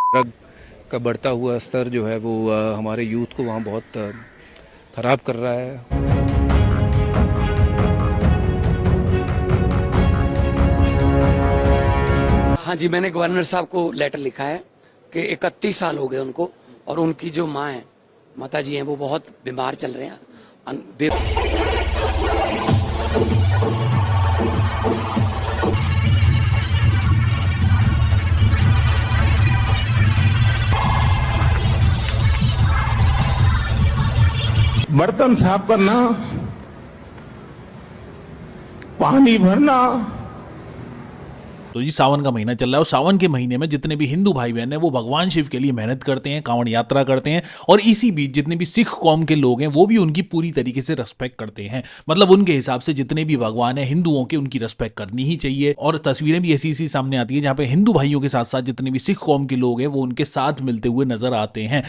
Drug का बढ़ता हुआ स्तर जो है वो हमारे यूथ को वहाँ बहुत ख़राब कर रहा है। हाँ जी, मैंने गवर्नर साहब को लेटर लिखा है कि 31 साल हो गए उनको, और उनकी जो माँ है, माता जी हैं, वो बहुत बीमार चल रहे हैं। बर्तन साफ करना, पानी भरना। तो जी सावन का महीना चल रहा है और सावन के महीने में जितने भी हिंदू भाई बहन हैं वो भगवान शिव के लिए मेहनत करते हैं, कांवड़ यात्रा करते हैं, और इसी बीच जितने भी सिख कौम के लोग हैं वो भी उनकी पूरी तरीके से रिस्पेक्ट करते हैं। मतलब उनके हिसाब से जितने भी भगवान हैं हिंदुओं के, उनकी रिस्पेक्ट करनी ही चाहिए। और तस्वीरें भी ऐसी ऐसी सामने आती है जहां पे हिंदू भाइयों के साथ साथ जितने भी सिख कौम के लोग हैं वो उनके साथ मिलते हुए नजर आते हैं।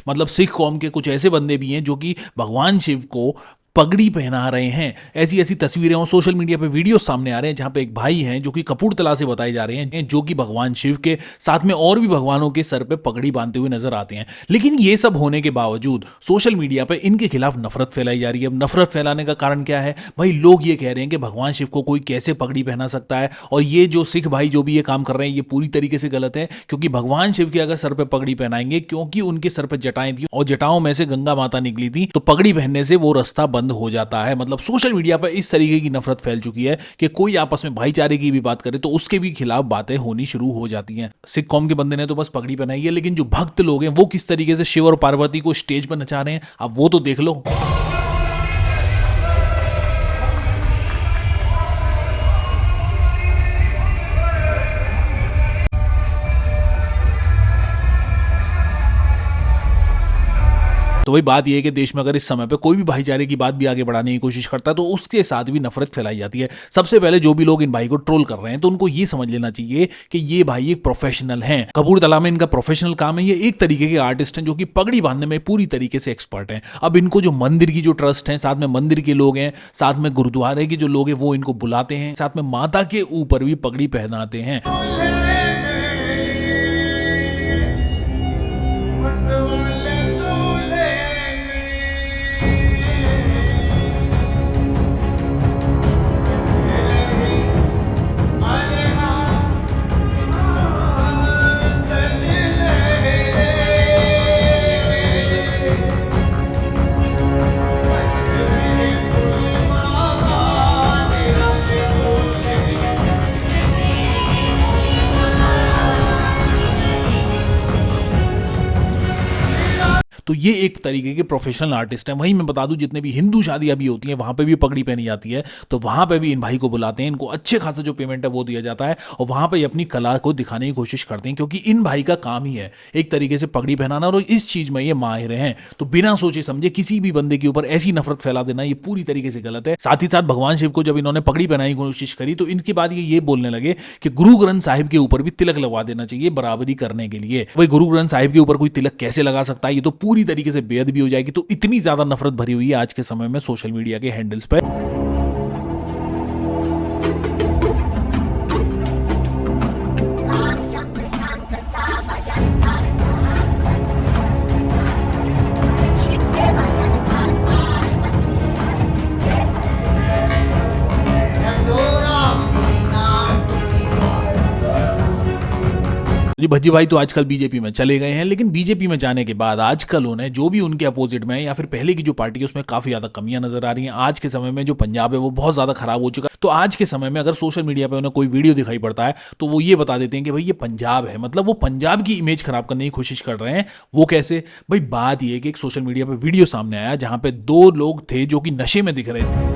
मतलब सिख कौम के कुछ ऐसे बंदे भी हैं जो कि भगवान शिव को पगड़ी पहना रहे हैं। ऐसी ऐसी तस्वीरें और सोशल मीडिया पे वीडियो सामने आ रहे हैं जहां पे एक भाई हैं जो कि कपूरथला से बताए जा रहे हैं, जो कि भगवान शिव के साथ में और भी भगवानों के सर पे पगड़ी बांधते हुए नजर आते हैं। लेकिन ये सब होने के बावजूद सोशल मीडिया पे इनके खिलाफ नफरत फैलाई जा रही है। अब नफरत फैलाने का कारण क्या है भाई? लोग ये कह रहे हैं कि भगवान शिव को कोई कैसे पगड़ी पहना सकता है, और ये जो सिख भाई जो भी ये काम कर रहे हैं ये पूरी तरीके से गलत है, क्योंकि भगवान शिव के अगर सर पे पगड़ी पहनाएंगे, क्योंकि उनके सर पे जटाएं थी और जटाओं में से गंगा माता निकली थी, तो पगड़ी पहनने से वो रास्ता बंद हो जाता है। मतलब सोशल मीडिया पर इस तरीके की नफरत फैल चुकी है कि कोई आपस में भाईचारे की भी बात करे तो उसके भी खिलाफ बातें होनी शुरू हो जाती हैं। सिख कौम के बंदे ने तो बस पगड़ी पहनाई है, लेकिन जो भक्त लोग हैं वो किस तरीके से शिव और पार्वती को स्टेज पर नचा रहे हैं, आप वो तो देख लो। तो वही बात यह है कि देश में अगर इस समय पे कोई भी भाईचारे की बात भी आगे बढ़ाने की कोशिश करता है तो उसके साथ भी नफरत फैलाई जाती है। सबसे पहले जो भी लोग इन भाई को ट्रोल कर रहे हैं तो उनको ये समझ लेना चाहिए कि ये भाई एक प्रोफेशनल हैं। कपूरथला में इनका प्रोफेशनल काम है। ये एक तरीके के आर्टिस्ट हैं जो कि पगड़ी बांधने में पूरी तरीके से एक्सपर्ट हैं। अब इनको जो मंदिर की जो ट्रस्ट है, साथ में मंदिर के लोग हैं, साथ में गुरुद्वारे के जो लोग हैं वो इनको बुलाते हैं, साथ में माता के ऊपर भी पगड़ी पहनाते हैं। तो ये एक तरीके के प्रोफेशनल आर्टिस्ट हैं। वहीं मैं बता दूं जितने भी हिंदू शादियां भी होती हैं वहां पे भी पगड़ी पहनी जाती है, तो वहां पे भी इन भाई को बुलाते हैं, इनको अच्छे खासा जो पेमेंट है वो दिया जाता है और वहां पे अपनी कला को दिखाने की कोशिश करते हैं, क्योंकि इन भाई का काम ही है एक तरीके से पगड़ी पहनाना और इस चीज में ये माहिर हैं। तो बिना सोचे समझे किसी भी बंदे के ऊपर ऐसी नफरत फैला देना ये पूरी तरीके से गलत है। साथ ही साथ भगवान शिव को जब इन्होंने पगड़ी पहनाने की कोशिश करी तो इनके बाद ये बोलने लगे कि गुरु ग्रंथ साहिब के ऊपर भी तिलक लगवा देना चाहिए बराबरी करने के लिए। भाई गुरु ग्रंथ साहिब के ऊपर कोई तिलक कैसे लगा सकता है? ये तो पूरी तरीके से बेअदबी हो जाएगी। तो इतनी ज्यादा नफरत भरी हुई है आज के समय में सोशल मीडिया के हैंडल्स पर। जी भज्जी भाई तो आजकल बीजेपी में चले गए हैं, लेकिन बीजेपी में जाने के बाद आजकल उन्हें जो भी उनके अपोजिट में है या फिर पहले की जो पार्टी है उसमें काफी ज्यादा कमियां नजर आ रही हैं। आज के समय में जो पंजाब है वो बहुत ज्यादा खराब हो चुका है। तो आज के समय में अगर सोशल मीडिया पे उन्हें कोई वीडियो दिखाई पड़ता है तो वो ये बता देते हैं कि भाई ये पंजाब है, मतलब वो पंजाब की इमेज खराब करने की कोशिश कर रहे हैं। वो कैसे भाई? बात ये है कि एक सोशल मीडिया पे वीडियो सामने आया जहां पे दो लोग थे जो कि नशे में दिख रहे थे।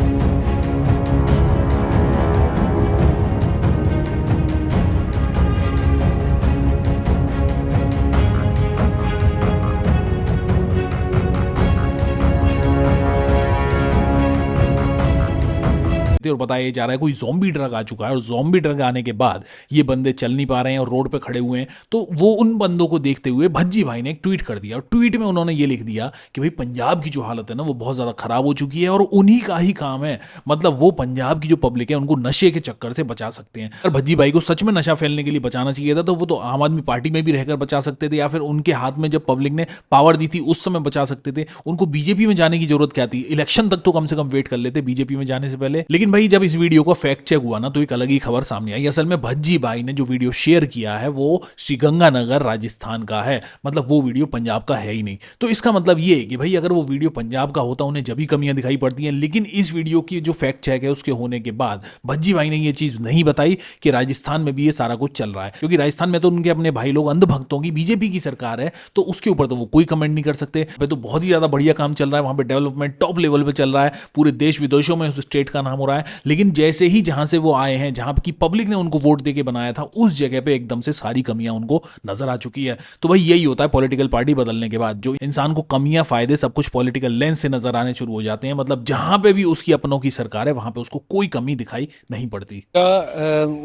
और बताया जा रहा है कोई ज़ॉम्बी ड्रग आ चुका है, और ज़ॉम्बी ड्रग आने के बाद ये बंदे चल नहीं पा रहे हैं और रोड पे खड़े हुए हैं। तो वो उन बंदों को देखते हुए भज्जी भाई ने एक ट्वीट कर दिया, और ट्वीट में उन्होंने ये लिख दिया कि भाई पंजाब की जो हालत है ना वो बहुत ज़्यादा खराब हो चुकी है, और उन्हीं का ही काम है, मतलब वो पंजाब की जो पब्लिक है उनको नशे के चक्कर से बचा सकते हैं। अगर भज्जी भाई को सच में नशा फैलने के लिए बचाना चाहिए था तो वो तो आम आदमी पार्टी में भी रहकर बचा सकते थे, या फिर उनके हाथ में जब पब्लिक ने पावर दी थी उस समय बचा सकते थे। उनको बीजेपी में जाने की जरूरत क्या थी, इलेक्शन तक तो कम से कम वेट कर लेते बीजेपी में जाने से पहले। लेकिन भाई जब इस वीडियो का फैक्ट चेक हुआ ना तो एक अलग ही खबर सामने आई। असल में भज्जी भाई ने जो वीडियो शेयर किया है वो श्रीगंगानगर राजस्थान का है, मतलब वो वीडियो पंजाब का है ही नहीं। तो इसका मतलब ये है कि भाई अगर वो वीडियो पंजाब का होता उन्हें जब भी कमियां दिखाई पड़ती हैं, लेकिन इस वीडियो की जो फैक्ट चेक है उसके होने के बाद भज्जी भाई ने ये चीज नहीं बताई कि राजस्थान में भी ये सारा कुछ चल रहा है, क्योंकि राजस्थान में तो उनके अपने भाई लोग अंधभक्तों की बीजेपी की सरकार है, तो उसके ऊपर तो वो कोई कमेंट नहीं कर सकते। तो बहुत ही ज्यादा बढ़िया काम चल रहा है वहां पे, डेवलपमेंट टॉप लेवल पे चल रहा है, पूरे देश विदेशों में उस स्टेट का नाम हो रहा है। लेकिन जैसे ही जहां से वो आए हैं, जहां की पब्लिक ने उनको वोट देके बनाया था, उस जगह पे एकदम से सारी कमियां उनको नजर आ चुकी है। तो भाई यही होता है पॉलिटिकल पार्टी बदलने के बाद, जो इंसान को कमियां फायदे सब कुछ पॉलिटिकल लेंस से नजर आने शुरू हो जाते हैं, मतलब जहां पे भी उसकी अपनों की सरकार है वहां पे उसको कोई कमी दिखाई नहीं पड़ती।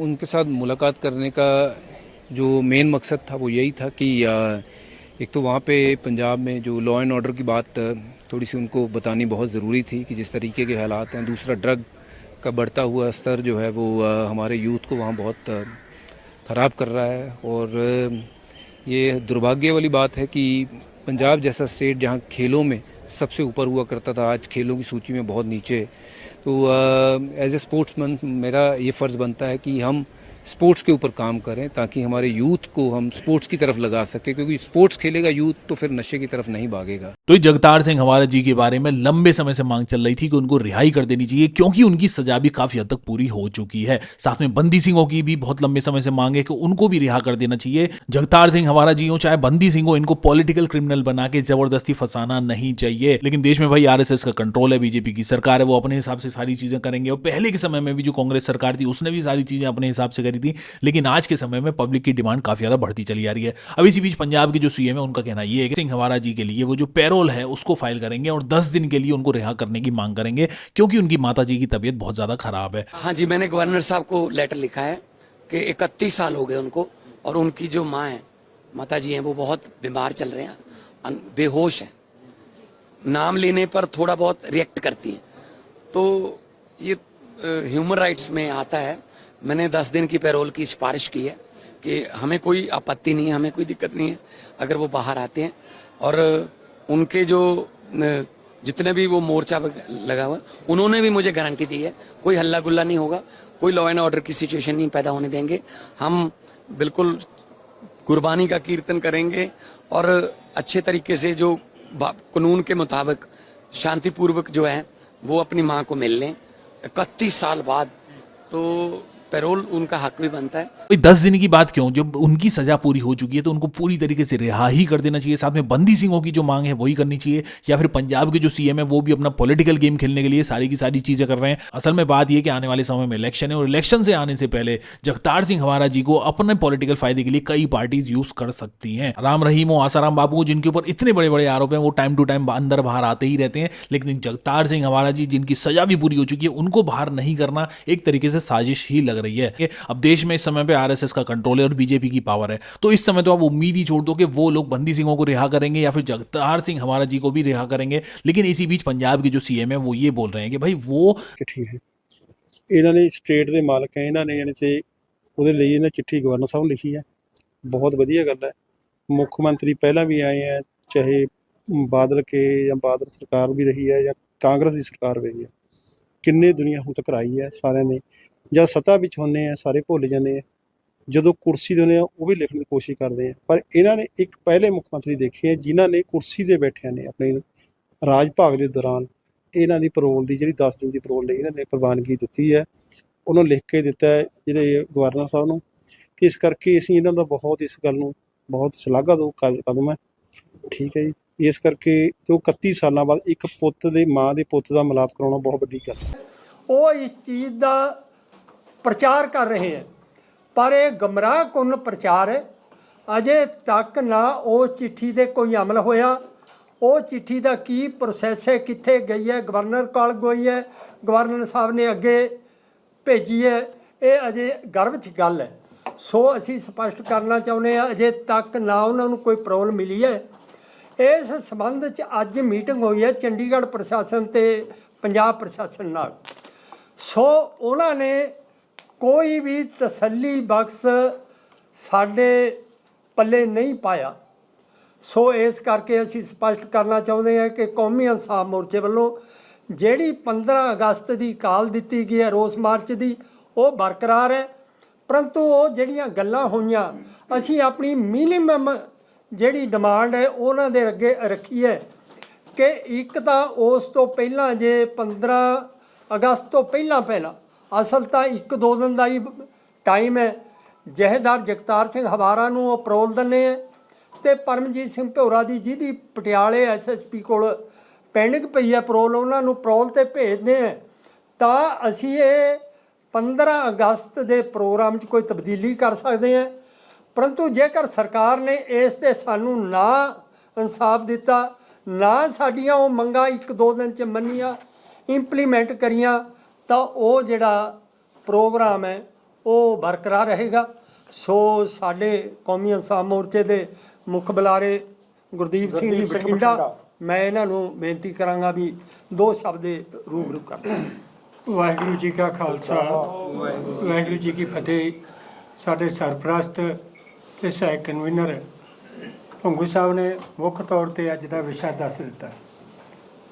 उनके साथ मुलाकात करने का जो मेन मकसद था वो यही था कि एक तो वहाँ पे पंजाब में जो लॉ एंड ऑर्डर की बात थोड़ी सी उनको बतानी बहुत ज़रूरी थी कि जिस तरीके के हालात हैं। दूसरा, ड्रग का बढ़ता हुआ स्तर जो है वो हमारे यूथ को वहाँ बहुत ख़राब कर रहा है, और ये दुर्भाग्य वाली बात है कि पंजाब जैसा स्टेट जहाँ खेलों में सबसे ऊपर हुआ करता था, आज खेलों की सूची में बहुत नीचे। तो एज ए स्पोर्ट्समैन मेरा ये फ़र्ज़ बनता है कि हम स्पोर्ट्स के ऊपर काम करें ताकि हमारे यूथ को हम स्पोर्ट्स की तरफ लगा सके, क्योंकि स्पोर्ट्स खेलेगा यूथ तो फिर नशे की तरफ नहीं भागेगा। तो ये जगतार सिंह हवारा जी के बारे में लंबे समय से मांग चल रही थी कि उनको रिहाई कर देनी चाहिए, क्योंकि उनकी सजा भी काफी हद तक पूरी हो चुकी है। साथ में बंदी सिंहों की भी बहुत लंबे समय से मांग है कि उनको भी रिहा कर देना चाहिए। जगतार सिंह हवारा जी हो चाहे बंदी सिंह हो, इनको पॉलिटिकल क्रिमिनल बना के जबरदस्ती फंसाना नहीं चाहिए। लेकिन देश में भाई आरएसएस का कंट्रोल है, बीजेपी की सरकार है, वो अपने हिसाब से सारी चीजें करेंगे। और पहले के समय में भी जो कांग्रेस सरकार थी उसने भी सारी चीजें अपने हिसाब से करी थी, लेकिन आज के समय में पब्लिक की डिमांड काफी ज्यादा बढ़ती चली आ रही है। अब इसी बीच पंजाब के जो सीएम है उनका कहना यह है कि सिंह हवारा जी के लिए वो जो पैरोल है उसको फाइल करेंगे और 10 दिन के लिए उनको रिहा करने की मांग करेंगे, क्योंकि उनकी माता जी की तबीयत बहुत ज्यादा खराब है। हाँ जी, मैंने गवर्नर साहब को लेटर लिखा है कि 31 साल हो गए उनको, और उनकी जो माँ है, माता जी हैं, वो बहुत बीमार चल रहे हैं, बेहोश हैं, नाम लेने पर थोड़ा बहुत रिएक्ट करती हैं। तो ये ह्यूमन राइट्स में आता है। मैंने 10 दिन की पैरोल की सिफारिश की है कि हमें कोई आपत्ति नहीं है, हमें कोई दिक्कत नहीं है अगर वो बाहर आते हैं, और उनके जो जितने भी वो मोर्चा लगा हुआ उन्होंने भी मुझे गारंटी दी है कोई हल्ला गुल्ला नहीं होगा, कोई लॉ एंड ऑर्डर की सिचुएशन नहीं पैदा होने देंगे। हम बिल्कुल गुरबानी का कीर्तन करेंगे और अच्छे तरीके से जो कानून के मुताबिक शांतिपूर्वक जो है वो अपनी माँ को मिल लें। 31 साल बाद तो पैरोल उनका हक भी बनता है। 10 दिन की बात क्यों, जब उनकी सजा पूरी हो चुकी है तो उनको पूरी तरीके से रिहा ही कर देना चाहिए। साथ में बंदी सिंहों की जो मांग है वही करनी चाहिए, या फिर पंजाब के जो सीएम है वो भी अपना पॉलिटिकल गेम खेलने के लिए सारी की सारी चीजें कर रहे हैं। असल में बात यह कि आने वाले समय में इलेक्शन है, और इलेक्शन से आने से पहले जगतार सिंह हवारा जी को अपने पॉलिटिकल फायदे के लिए कई पार्टीज यूज कर सकती हैं। राम रहीम हो, आसाराम बापू, जिनके ऊपर इतने बड़े बड़े आरोप हैं, वो टाइम टू टाइम अंदर बाहर आते ही रहते हैं, लेकिन जगतार सिंह हवारा जी जिनकी सजा भी पूरी हो चुकी है उनको बाहर नहीं करना एक तरीके से साजिश ही लग रही है। अब देश में इस समय पे आरएसएस का कंट्रोल है और बीजेपी की पावर है, तो इस समय तो आप उम्मीद ही छोड़ दो कि वो लोग बंदी सिंहों को रिहा करेंगे या फिर जगतार सिंह हवारा जी को भी रिहा करेंगे। लेकिन इसी बीच पंजाब के जो सीएम है वो ये बोल रहे हैं कि भाई वो चिट्ठी है, ਇਹਨਾਂ ਨੇ ਸਟੇਟ ਦੇ ਮਾਲਕ ਹੈ, ਇਹਨਾਂ ਨੇ ਯਾਨੀ ਕਿ ਉਹਦੇ ਲਈ ਇਹਨਾਂ ਚਿੱਠੀ ਗਵਰਨਰ ਸਾਹਿਬ ਨੂੰ ਲਿਖੀ ਹੈ। ਬਹੁਤ ਵਧੀਆ ਗੱਲ ਹੈ। ਮੁੱਖ ਮੰਤਰੀ ਪਹਿਲਾਂ ਵੀ ਆਏ ਹੈ, ਚਾਹੇ ਬਾਦਲ ਕੇ ਜਾਂ ਬਾਦਲ ਸਰਕਾਰ ਵੀ ਰਹੀ ਹੈ ਜਾਂ ਕਾਂਗਰਸ ਦੀ ਸਰਕਾਰ ਰਹੀ ਹੈ, ਕਿੰਨੇ ਦੁਨੀਆ ਹੁਣ ਤੱਕ ਆਈ ਹੈ। ਸਾਰਿਆਂ ਨੇ ਜਦ ਸੱਤਾ ਵਿੱਚ ਹੁੰਦੇ ਆ ਸਾਰੇ ਭੁੱਲ ਜਾਂਦੇ ਆ, ਜਦੋਂ ਕੁਰਸੀ ਦੇ ਹੁੰਦੇ ਆ ਉਹ ਵੀ ਲਿਖਣ ਦੀ ਕੋਸ਼ਿਸ਼ ਕਰਦੇ ਆ। ਪਰ ਇਹਨਾਂ ਨੇ ਇੱਕ ਪਹਿਲੇ ਮੁੱਖ ਮੰਤਰੀ ਦੇਖੇ ਆ ਜਿਨ੍ਹਾਂ ਨੇ ਕੁਰਸੀ ਦੇ ਬੈਠਿਆਂ ਨੇ ਆਪਣੇ ਰਾਜ ਭਾਗ ਦੇ ਦੌਰਾਨ ਇਹਨਾਂ ਦੀ ਪੈਰੋਲ ਦੀ ਜਿਹੜੀ 10 ਦਿਨ ਦੀ ਪੈਰੋਲ ਲਈ ਇਹਨਾਂ ਨੇ ਪ੍ਰਵਾਨਗੀ ਦਿੱਤੀ ਹੈ, ਉਹਨੂੰ ਲਿਖ ਕੇ ਦਿੱਤਾ ਹੈ ਜਿਹੜੇ ਗਵਰਨਰ ਸਾਹਿਬ ਨੂੰ। ਅਤੇ ਇਸ ਕਰਕੇ ਅਸੀਂ ਇਹਨਾਂ ਦਾ ਬਹੁਤ ਇਸ ਗੱਲ ਨੂੰ ਬਹੁਤ ਸ਼ਲਾਘਾਯੋਗ ਕਦਮ ਹੈ। ਠੀਕ ਹੈ ਜੀ, ਇਸ ਕਰਕੇ ਜੋ 31 ਸਾਲਾਂ ਬਾਅਦ ਇੱਕ ਪੁੱਤ ਦੇ ਮਾਂ ਦੇ ਪੁੱਤ ਦਾ ਮਿਲਾਪ ਕਰਾਉਣਾ ਬਹੁਤ ਵੱਡੀ ਗੱਲ ਹੈ। ਉਹ ਇਸ ਚੀਜ਼ ਦਾ ਪ੍ਰਚਾਰ ਕਰ ਰਹੇ ਹੈ, ਪਰ ਇਹ ਗਮਰਾਹ ਕੁੰਨ ਪ੍ਰਚਾਰ ਹੈ। ਅਜੇ ਤੱਕ ਨਾ ਉਹ ਚਿੱਠੀ 'ਤੇ ਕੋਈ ਅਮਲ ਹੋਇਆ। ਉਹ ਚਿੱਠੀ ਦਾ ਕੀ ਪ੍ਰੋਸੈਸ ਹੈ, ਕਿੱਥੇ ਗਈ ਹੈ, ਗਵਰਨਰ ਕੋਲ ਗਈ ਹੈ, ਗਵਰਨਰ ਸਾਹਿਬ ਨੇ ਅੱਗੇ ਭੇਜੀ ਹੈ ਇਹ ਅਜੇ ਗਰਭ 'ਚ ਗੱਲ ਹੈ। ਸੋ ਅਸੀਂ ਸਪਸ਼ਟ ਕਰਨਾ ਚਾਹੁੰਦੇ ਹਾਂ ਅਜੇ ਤੱਕ ਨਾ ਉਹਨਾਂ ਨੂੰ ਕੋਈ ਪ੍ਰੋਬਲਮ ਮਿਲੀ ਹੈ। ਇਸ ਸੰਬੰਧ 'ਚ ਅੱਜ ਮੀਟਿੰਗ ਹੋਈ ਹੈ ਚੰਡੀਗੜ੍ਹ ਪ੍ਰਸ਼ਾਸਨ ਤੇ ਪੰਜਾਬ ਪ੍ਰਸ਼ਾਸਨ ਨਾਲ। ਸੋ ਉਹਨਾਂ ਨੇ ਕੋਈ ਵੀ ਤਸੱਲੀ ਬਖਸ਼ ਸਾਡੇ ਪੱਲੇ ਨਹੀਂ ਪਾਇਆ। ਸੋ ਇਸ ਕਰਕੇ ਅਸੀਂ ਸਪਸ਼ਟ ਕਰਨਾ ਚਾਹੁੰਦੇ ਹਾਂ ਕਿ ਕੌਮੀ ਇਨਸਾਫ ਮੋਰਚੇ ਵੱਲੋਂ ਜਿਹੜੀ 15 ਅਗਸਤ ਦੀ ਕਾਲ ਦਿੱਤੀ ਗਈ ਹੈ ਰੋਸ ਮਾਰਚ ਦੀ ਉਹ ਬਰਕਰਾਰ ਹੈ, ਪਰੰਤੂ ਉਹ ਜਿਹੜੀਆਂ ਗੱਲਾਂ ਹੋਈਆਂ ਅਸੀਂ ਆਪਣੀ ਮਿਨੀਮਮ ਜਿਹੜੀ ਡਿਮਾਂਡ ਹੈ ਉਹਨਾਂ ਦੇ ਅੱਗੇ ਰੱਖੀ ਹੈ ਕਿ ਇੱਕ ਤਾਂ ਉਸ ਤੋਂ ਪਹਿਲਾਂ ਜੇ 15 ਅਗਸਤ ਤੋਂ ਪਹਿਲਾਂ ਅਸਲ ਤਾਂ 1-2 ਦਿਨ ਦਾ ਹੀ ਟਾਈਮ ਹੈ। ਜਥੇਦਾਰ ਜਗਤਾਰ ਸਿੰਘ ਹਵਾਰਾ ਨੂੰ ਉਹ ਪਰੋਲ ਦਿੰਦੇ ਹੈ ਅਤੇ ਪਰਮਜੀਤ ਸਿੰਘ ਭਿਓਰਾ ਦੀ ਜਿਹਦੀ ਪਟਿਆਲੇ SSP ਕੋਲ ਪੈਂਡਿੰਗ ਪਈ ਹੈ ਪਰੋਲ, ਉਹਨਾਂ ਨੂੰ ਪਰੋਲ 'ਤੇ ਭੇਜਦੇ ਹੈ ਤਾਂ ਅਸੀਂ ਇਹ 15 ਅਗਸਤ ਦੇ ਪ੍ਰੋਗਰਾਮ 'ਚ ਕੋਈ ਤਬਦੀਲੀ ਕਰ ਸਕਦੇ ਹਾਂ। ਪਰੰਤੂ ਜੇਕਰ ਸਰਕਾਰ ਨੇ ਇਸ 'ਤੇ ਸਾਨੂੰ ਨਾ ਇਨਸਾਫ ਦਿੱਤਾ, ਨਾ ਸਾਡੀਆਂ ਉਹ ਮੰਗਾਂ 1-2 ਦਿਨ 'ਚ ਮੰਨੀਆਂ ਇੰਪਲੀਮੈਂਟ ਕਰੀਆਂ ਤਾਂ ਉਹ ਜਿਹੜਾ ਪ੍ਰੋਗਰਾਮ ਹੈ ਉਹ ਬਰਕਰਾਰ ਰਹੇਗਾ। ਸੋ ਸਾਡੇ ਕੌਮੀ ਇਨਸਾਫ ਮੋਰਚੇ ਦੇ ਮੁੱਖ ਬੁਲਾਰੇ ਗੁਰਦੀਪ ਸਿੰਘ ਜੀ ਬਠਿੰਡਾ, ਮੈਂ ਇਹਨਾਂ ਨੂੰ ਬੇਨਤੀ ਕਰਾਂਗਾ ਵੀ 2 ਸ਼ਬਦ ਦੇ ਰੂਬਰੂ ਕਰਨ। ਵਾਹਿਗੁਰੂ ਜੀ ਕਾ ਖਾਲਸਾ ਵਾਹਿਗੁਰੂ ਜੀ ਕੀ ਫਤਿਹ। ਸਾਡੇ ਸਰਪ੍ਰਸਤ ਤੇ ਸਹਾਇਕ ਕਨਵੀਨਰ ਭੰਗੂ ਸਾਹਿਬ ਨੇ ਮੁੱਖ ਤੌਰ ਤੇ ਅੱਜ ਦਾ ਵਿਸ਼ਾ ਦੱਸ ਦਿੱਤਾ।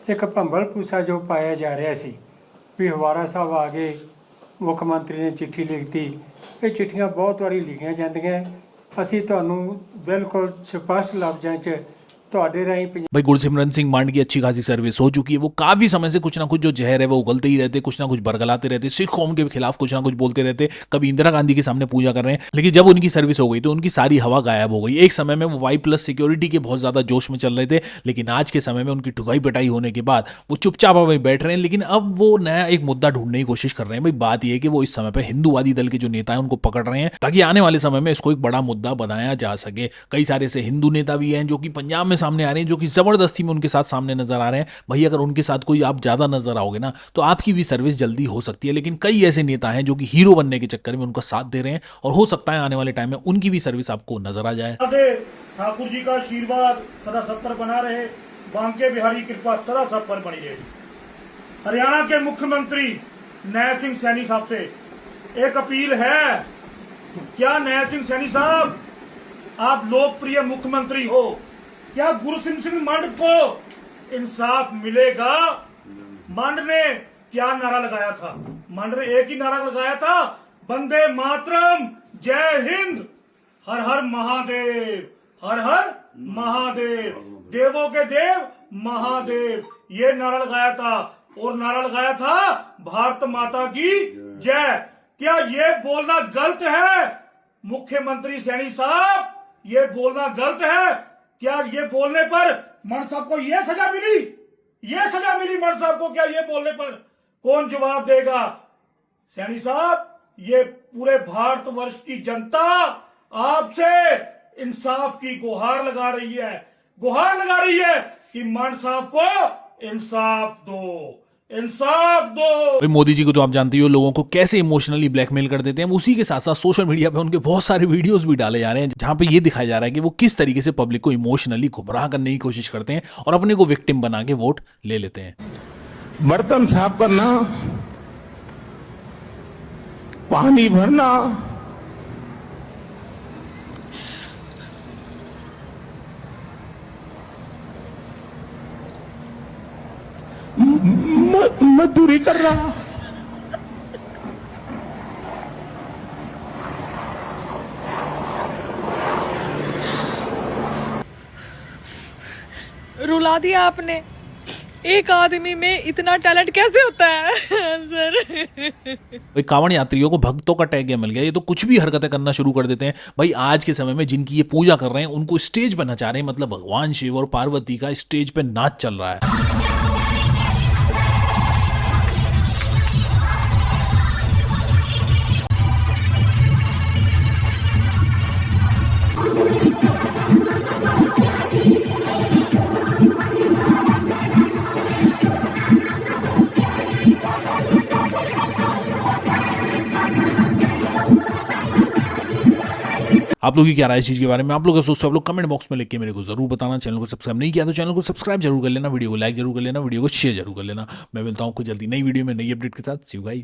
ਇੱਕ ਭੰਬਲ ਭੂਸਾ ਜੋ ਪਾਇਆ ਜਾ ਰਿਹਾ ਸੀ ਵੀ ਹਵਾਰਾ ਸਾਹਿਬ ਆ ਗਏ, ਮੁੱਖ ਮੰਤਰੀ ਨੇ ਚਿੱਠੀ ਲਿਖਤੀ। ਇਹ ਚਿੱਠੀਆਂ ਬਹੁਤ ਵਾਰੀ ਲਿਖੀਆਂ ਜਾਂਦੀਆਂ, ਅਸੀਂ ਤੁਹਾਨੂੰ ਬਿਲਕੁਲ ਸਪਸ਼ਟ ਲਫ਼ਜ਼ਾਂ 'ਚ ਤੁਹਾਡੇ ਰਾਹੀਂ भाई गुरसिमरन सिंह मान की अच्छी खासी सर्विस हो चुकी है। वो काफी समय से कुछ ना कुछ जो जहर है वो उगलते ही रहते, कुछ ना कुछ बरगलाते रहते, सिख कौम के खिलाफ कुछ ना कुछ बोलते रहते। कभी इंदिरा गांधी के सामने पूजा कर रहे हैं, लेकिन जब उनकी सर्विस हो गई तो उनकी सारी हवा गायब हो गई। एक समय में वो Y+ सिक्योरिटी के बहुत ज्यादा जोश में चल रहे थे, लेकिन आज के समय में उनकी ठुकाई पिटाई होने के बाद वो चुपचाप वहीं बैठ रहे हैं। लेकिन अब वो नया एक मुद्दा ढूंढने की कोशिश कर रहे हैं। भाई बात यह है कि वो इस समय पर हिंदूवादी दल के जो नेता है उनको पकड़ रहे हैं ताकि आने वाले समय में इसको एक बड़ा मुद्दा बनाया जा सके। कई सारे ऐसे हिंदू नेता भी हैं जो कि पंजाब में सामने आ रहे हैं, जो कि जबरदस्ती में उनके साथ सामने नजर आ रहे हैं। भाई अगर उनके साथ कोई आप ज्यादा नजर आओगे ना तो आपकी भी सर्विस जल्दी हो सकती है। लेकिन कई ऐसे नेता हैं जो कि हीरो बनने के चक्कर में उनका साथ दे रहे हैं और हो सकता है आने वाले टाइम में उनकी भी सर्विस आपको नजर आ जाए। ठाकुर जी का आशीर्वाद सदा सब पर बना रहे, बांके बिहारी की कृपा सदा सब पर बनी रहे। हरियाणा के मुख्यमंत्री नैब सिंह सैनी साहब से एक अपील है। क्या नैब सिंह सैनी साहब, आप लोकप्रिय मुख्यमंत्री हो, क्या गुरसिमरन सिंह मंड को इंसाफ मिलेगा? मंड ने क्या नारा लगाया था? मंड ने एक ही नारा लगाया था, वंदे मातरम, जय हिंद, हर हर महादेव, हर हर महादेव, देवों के देव महादेव, ये नारा लगाया था। और नारा लगाया था भारत माता की जय। क्या ये बोलना गलत है मुख्यमंत्री सैनी साहब? ये बोलना गलत है? क्या ये बोलने पर मंड साहब को ये सजा मिली? ये सजा मिली मंड साहब को? क्या ये बोलने पर कौन जवाब देगा? सैनी साहब, ये पूरे भारतवर्ष की जनता आपसे इंसाफ की गुहार लगा रही है, गुहार लगा रही है कि मंड साहब को इंसाफ दो, इंसाफ दो। भाई मोदी जी को तो आप जानते हो लोगों को कैसे इमोशनली ब्लैकमेल कर देते हैं। उसी के साथ साथ सोशल मीडिया पे उनके बहुत सारे वीडियोस भी डाले जा रहे हैं जहां पे ये दिखाया जा रहा है कि वो किस तरीके से पब्लिक को इमोशनली गुमराह करने की कोशिश करते हैं और अपने को विक्टिम बना के वोट ले लेते हैं। बर्तन साफ करना, पानी भरना, मजदूरी कर रहा, रुला दिया आपने। एक आदमी में इतना टैलेंट कैसे होता है सर? भाई कांवड़ यात्रियों को भक्तों का टैग मिल गया, ये तो कुछ भी हरकतें करना शुरू कर देते हैं। भाई आज के समय में जिनकी ये पूजा कर रहे हैं उनको स्टेज पे नचा रहे हैं, मतलब भगवान शिव और पार्वती का स्टेज पे नाच चल रहा है। आप लोग की क्या राय है इस चीज़ के बारे में, आप लोग का सोचते हो आप लोग कमेंट बॉक्स में लिख के मेरे को जरूर बताना। चैनल को सब्सक्राइब नहीं किया तो चैनल को सब्सक्राइब जरूर कर लेना, वीडियो को लाइक जरूर कर लेना, वीडियो को शेयर जरूर कर लेना। मैं मिलता हूँ कुछ जल्दी नई वीडियो में नई अपडेट के साथ। सी यू गाइस।